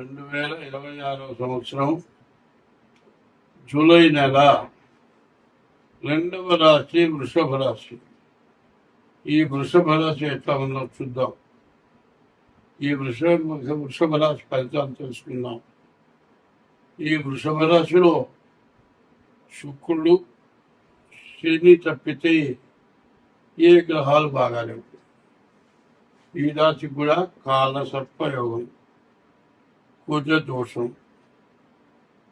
2026 సంవత్సరం జూలై నెల 2వ రాశి వృషభ రాశి. ఈ వృషభ రాశి ఎట్లా ఉందో చూద్దాం. ఈ వృషభ రాశి ఫలితాలు తెలుసుకుందాం. ఈ వృషభ రాశిలో శుక్రుడు, శని తప్పితే ఏ గ్రహాలు బాగాలేవు. ఈ రాశికి కూడా కాల సర్పయోగం, కుజ దోషం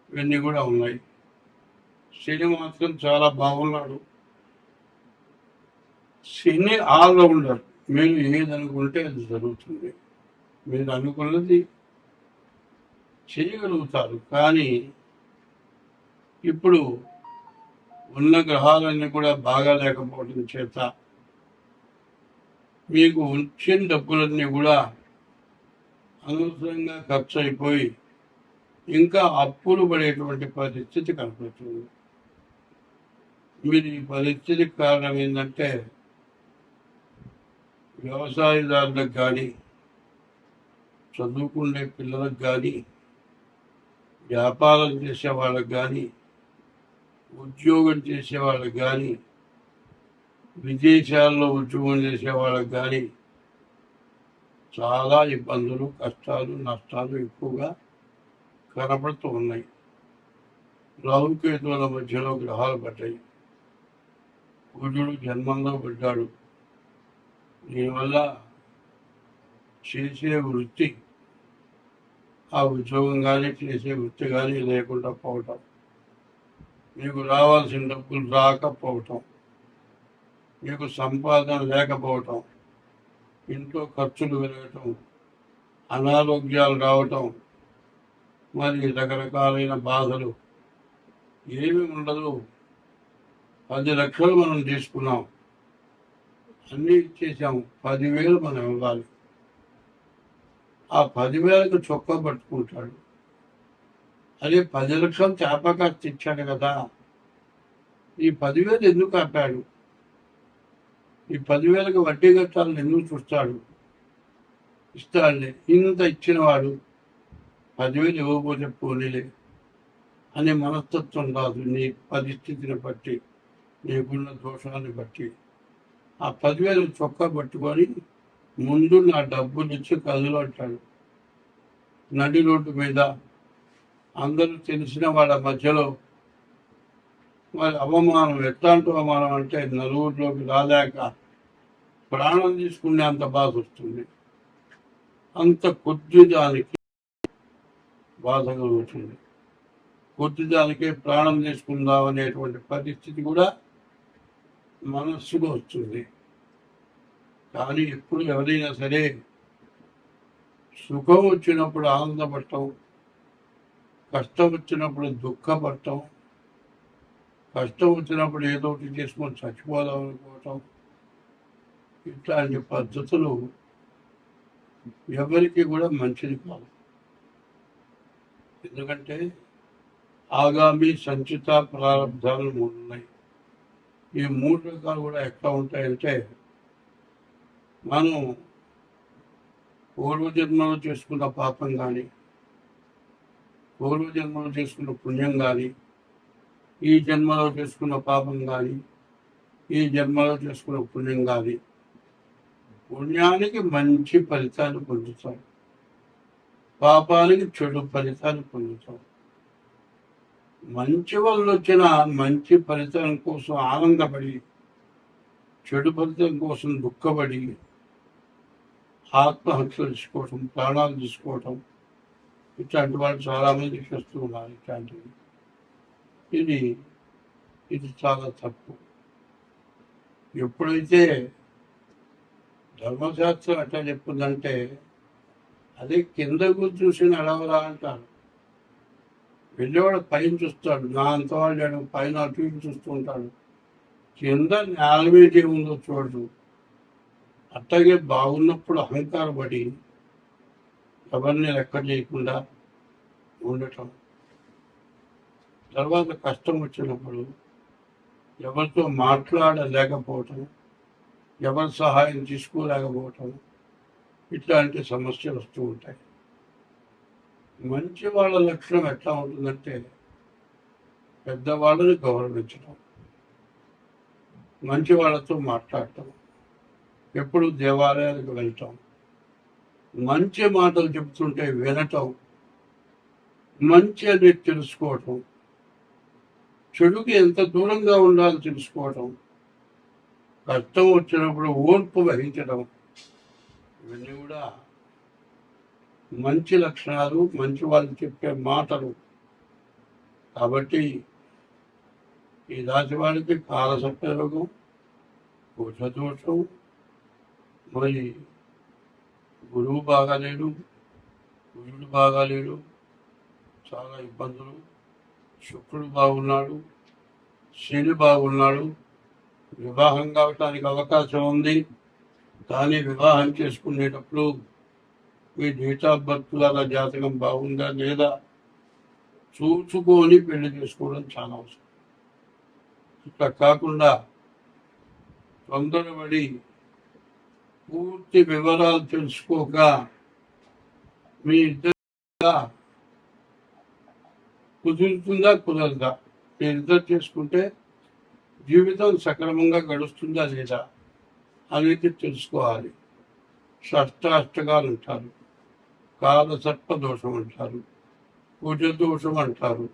ఇవన్నీ కూడా ఉన్నాయి. శని మాత్రం చాలా బాగున్నాడు. శని ఆల్రౌండర్. మీరు ఏది అనుకుంటే అది జరుగుతుంది. మీరు అనుకున్నది చేయగలుగుతారు. కానీ ఇప్పుడు ఉన్న గ్రహాలన్నీ కూడా బాగా లేకపోవడం చేత మీకు వచ్చిన డబ్బులన్నీ కూడా అనవసరంగా ఖర్చు అయిపోయి ఇంకా అప్పులు పడేటువంటి పరిస్థితి కనపడుతుంది. మీరు ఈ పరిస్థితికి కారణం ఏంటంటే వ్యవసాయదారులకు కానీ, చదువుకునే పిల్లలకు కానీ, వ్యాపారం చేసే వాళ్ళకి కానీ, ఉద్యోగం చేసే వాళ్ళకి కానీ, విదేశాల్లో ఉద్యోగం చేసే వాళ్ళకి కానీ చాలా ఇబ్బందులు, కష్టాలు, నష్టాలు ఎక్కువగా కనపడుతూ ఉన్నాయి. రాహుకేతువుల మధ్యలో గ్రహాలు పడ్డాయి. కుజుడు జన్మంలో పడ్డాడు. దీనివల్ల చేసే వృత్తి, ఆ ఉద్యోగం కానీ చేసే వృత్తి కానీ లేకుండా పోవటం, మీకు రావాల్సిన డబ్బులు రాకపోవటం, మీకు సంపాదన లేకపోవటం, ఇంట్లో ఖర్చులు పెరగటం, అనారోగ్యాలు రావటం, మరి రకరకాలైన బాధలు. ఏమీ ఉండదు. 10 లక్షలు మనం తీసుకున్నాం, అన్నీ ఇచ్చేసాము. 10,000 మనం ఇవ్వాలి. ఆ 10,000కు చొక్కా పట్టుకుంటాడు. అదే 10 లక్షలు చేపకాస్త ఇచ్చాడు కదా, ఈ 10,000 ఎందుకు ఆపాడు? ఈ 10,000కి వడ్డీ కట్టాలని ఎందుకు చూస్తాడు? ఇస్తాడులే, ఇంత ఇచ్చినవాడు 10,000 ఇవ్వకపోతే పోనీలే అనే మనస్తత్వం రాదు. నీ పరిస్థితిని బట్టి, నీకున్న దోషాన్ని బట్టి ఆ 10,000 చొక్కా పట్టుకొని ముందు నా డబ్బులు ఇచ్చి కదులు అంటాడు. నడి రోడ్డు మీద అందరూ తెలిసిన వాళ్ళ మధ్యలో మరి అవమానం. ఎట్లాంటి అవమానం అంటే నలుగురిలోకి రాలేక ప్రాణం తీసుకునే అంత బాధ వస్తుంది. అంత కొద్ది దానికి బాధ కలుగుతుంది. కొద్ది దానికే ప్రాణం తీసుకుందాం అనేటువంటి పరిస్థితి కూడా మనస్సులో వస్తుంది. కానీ ఎప్పుడు ఎవరైనా సరే సుఖం వచ్చినప్పుడు ఆనందపడటం, కష్టం వచ్చినప్పుడు దుఃఖపడటం, కష్టం వచ్చినప్పుడు ఏదో ఒకటి చేసుకొని చచ్చిపోదాం అనుకోవటం, ఇట్లాంటి పద్ధతులు ఎవరికి కూడా మంచిది కాదు. ఎందుకంటే ఆగామి, సంచిత, ప్రారంధాలు 3 ఉన్నాయి. ఈ 3 రకాలు కూడా ఎట్లా ఉంటాయంటే, మనం పూర్వజన్మలో చేసుకున్న పాపం కానీ, పూర్వజన్మలో చేసుకున్న పుణ్యం కానీ, ఈ జన్మలో చేసుకున్న పాపం కానీ, ఈ జన్మలో చేసుకున్న పుణ్యం కానీ, పుణ్యానికి మంచి ఫలితాలు పొందుతాం, పాపానికి చెడు ఫలితాలు పొందుతాం. మంచి వల్ల వచ్చిన మంచి ఫలితం కోసం ఆనందపడి, చెడు ఫలితం కోసం దుఃఖపడి ఆత్మహత్యలు తీసుకోవటం, ప్రాణాలు తీసుకోవటం, ఇట్లాంటి వాళ్ళు చాలామంది చేస్తూ ఉన్నారు. ఇట్లాంటివి ఇది చాలా తప్పు. ఎప్పుడైతే ధర్మశాస్త్రం ఎట్లా చెప్తుందంటే, అదే కిందకు చూసి నడవరా అంటారు. వెళ్ళేవాడు పైన చూస్తాడు, నా అంత వాళ్ళు పైన అటు ఇటు చూస్తూ ఉంటాడు. కింద నేల మీద ఏముందో చూడదు. అట్లాగే బాగున్నప్పుడు అహంకారపడి ఎవరిని లెక్క చేయకుండా ఉండటం, తర్వాత కష్టం వచ్చినప్పుడు ఎవరితో మాట్లాడలేకపోవటం, ఎవరి సహాయం తీసుకోలేకపోవటం, ఇట్లాంటి సమస్యలు వస్తూ ఉంటాయి. మంచి వాళ్ళ లక్షణం ఎట్లా ఉంటుందంటే పెద్దవాళ్ళని గౌరవించడం, మంచి వాళ్ళతో మాట్లాడటం, ఎప్పుడు దేవాలయాలకు వెళ్ళటం, మంచి మాటలు చెప్తుంటే వినటం, మంచి అనేది తెలుసుకోవటం, చెడుకి ఎంత దూరంగా ఉండాలో తెలుసుకోవటం, కష్టం వచ్చినప్పుడు ఓర్పు వహించడం, ఇవన్నీ కూడా మంచి లక్షణాలు, మంచి వాళ్ళు చెప్పే మాటలు. కాబట్టి ఈ రాశి వారికి కాలసర్పయోగం, కుజదోషం, మరి గురువు బాగాలేడు, కుజుడు బాగాలేడు, చాలా ఇబ్బందులు. శుక్రుడు బాగున్నాడు, శని బాగున్నాడు, వివాహం కావటానికి అవకాశం ఉంది. కానీ వివాహం చేసుకునేటప్పుడు మీ డేట్ ఆఫ్ బర్త్ ద్వారా జాతకం బాగుందా లేదా చూసుకొని పెళ్లి చేసుకోవడం చాలా అవసరం. ఇట్లా కాకుండా తొందరపడి పూర్తి వివరాలు తెలుసుకోక మీ ఇద్దరు కుదురుతుందా కుదరదా, మీరిద్దరు చేసుకుంటే జీవితం సక్రమంగా గడుస్తుందా లేదా అనేది తెలుసుకోవాలి. షష్టాష్టకాలు అంటారు, కాలసర్ప దోషం అంటారు, కుజ దోషం అంటారు.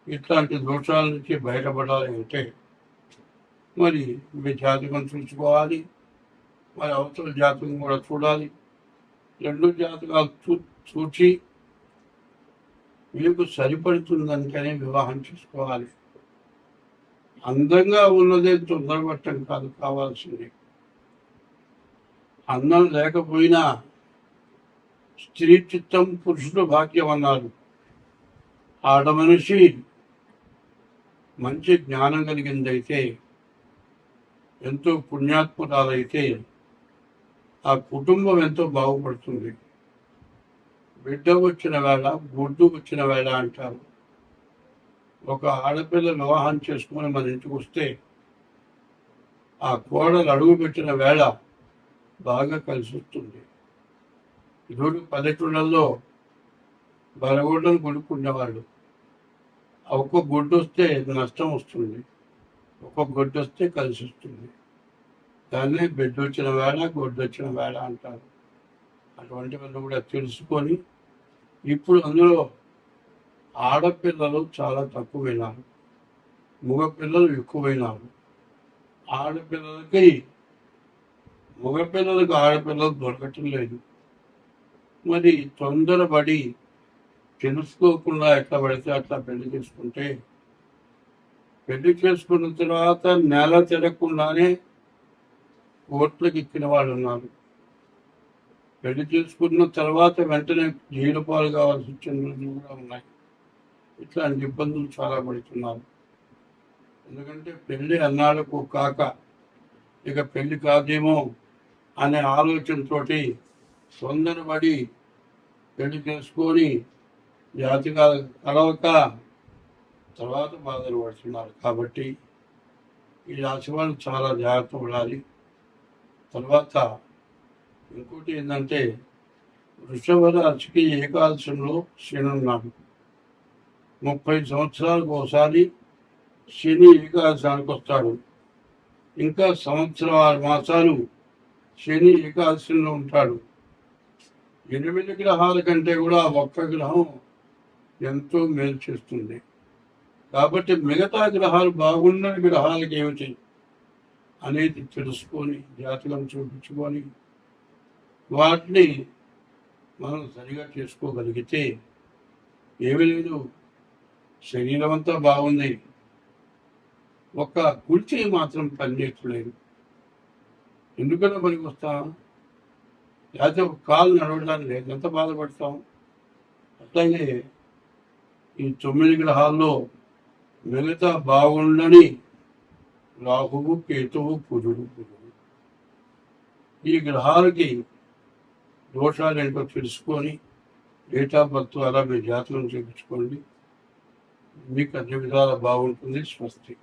ఇట్లాంటి దోషాల నుంచి బయటపడాలి అంటే మరి మీ జాతకం చూసుకోవాలి, మరి అవతల జాతకం కూడా చూడాలి. రెండు జాతకాలు చూచి మీకు సరిపడుతుందనికనే వివాహం చేసుకోవాలి. అందంగా ఉన్నదే తొందరపట్టం కాదు కావాల్సింది. అందం లేకపోయినా స్త్రీ చిత్తం పురుషుడు భాగ్యం అన్నారు. ఆడ మనిషి మంచి జ్ఞానం కలిగిందైతే, ఎంతో పుణ్యాత్మురాలైతే ఆ కుటుంబం ఎంతో బాగుపడుతుంది. బిడ్డ వచ్చిన వేళ గుడ్డు వచ్చిన వేళ అంటారు. ఒక ఆడపిల్ల వివాహం చేసుకుని మన ఇంటికి వస్తే ఆ కోడలు అడుగు పెట్టిన వేళ బాగా కలిసి వస్తుంది. ఇరుడు పల్లెటూళ్ళల్లో బరగొడ్డలు కొనుక్కునేవాళ్ళు. ఒక్కొక్క గుడ్డు వస్తే నష్టం వస్తుంది, ఒక్కొక్క గుడ్డు వస్తే కలిసి వస్తుంది. దాన్ని బిడ్డ వచ్చిన వేళ గొడ్డు వచ్చిన వేళ అంటారు. అటువంటివన్నీ కూడా తెలుసుకొని, ఇప్పుడు అందులో ఆడపిల్లలు చాలా తక్కువైనారు, మగపిల్లలు ఎక్కువైనారు. మగపిల్లలకు ఆడపిల్లలు దొరకటం లేదు. మరి తొందరపడి తెలుసుకోకుండా ఎట్లా పడితే అట్లా పెళ్లి చేసుకుంటే, పెళ్లి చేసుకున్న తర్వాత నెల తిరగకుండానే కోట్లకు ఎక్కిన వాళ్ళు ఉన్నారు. పెళ్లి చేసుకున్న తర్వాత వెంటనే జైలు పాలు కావాల్సి వచ్చిన రోజులు కూడా ఉన్నాయి. ఇట్లాంటి ఇబ్బందులు చాలా పడుతున్నారు. ఎందుకంటే పెళ్లి అన్నాళ్ళకు కాక ఇక పెళ్లి కాదేమో అనే ఆలోచనతో తొందరపడి పెళ్లి చేసుకొని జాతకాలు కలవక తర్వాత బాధలు పడుతున్నారు. కాబట్టి ఈ రాశి వాళ్ళు చాలా జాగ్రత్త పడాలి. తర్వాత ఇంకోటి ఏంటంటే, వృషభ రాశికి ఏకాదశంలో శని ఉన్నాడు. 30 సంవత్సరాలకు ఒకసారి శని ఏకాదశానికి వస్తాడు. ఇంకా సంవత్సరం 6 మాసాలు శని ఏకాదశంలో ఉంటాడు. 8 గ్రహాల కంటే కూడా ఒక్క గ్రహం ఎంతో మేలు చేస్తుంది. కాబట్టి మిగతా గ్రహాలు బాగున్న గ్రహాలకి ఏమిటి అనేది తెలుసుకొని జాతకం చూపించుకొని వాటిని మనం సరిగా చేసుకోగలిగితే ఏమీ లేదు, శరీరం అంతా బాగుంది, ఒక్క కుర్చీ మాత్రం పనిచేయట్లేదు. ఎందుకన్నా పనికి వస్తాం, లేకపోతే ఒక కాలు నడవడానికి లేదు, ఎంత బాధపడతాం. అట్లాగే ఈ 9 గ్రహాల్లో మిగతా బాగుండని రాహువు, కేతువు, కుజుడు. ఈ గ్రహాలకి దోషాలు ఏంటో తెలుసుకొని డేట్ ఆఫ్ బర్త్ అలా మీ జాతకం చూపించుకోండి. మీకు అన్ని విధాలా బాగుంటుంది. స్వస్తి.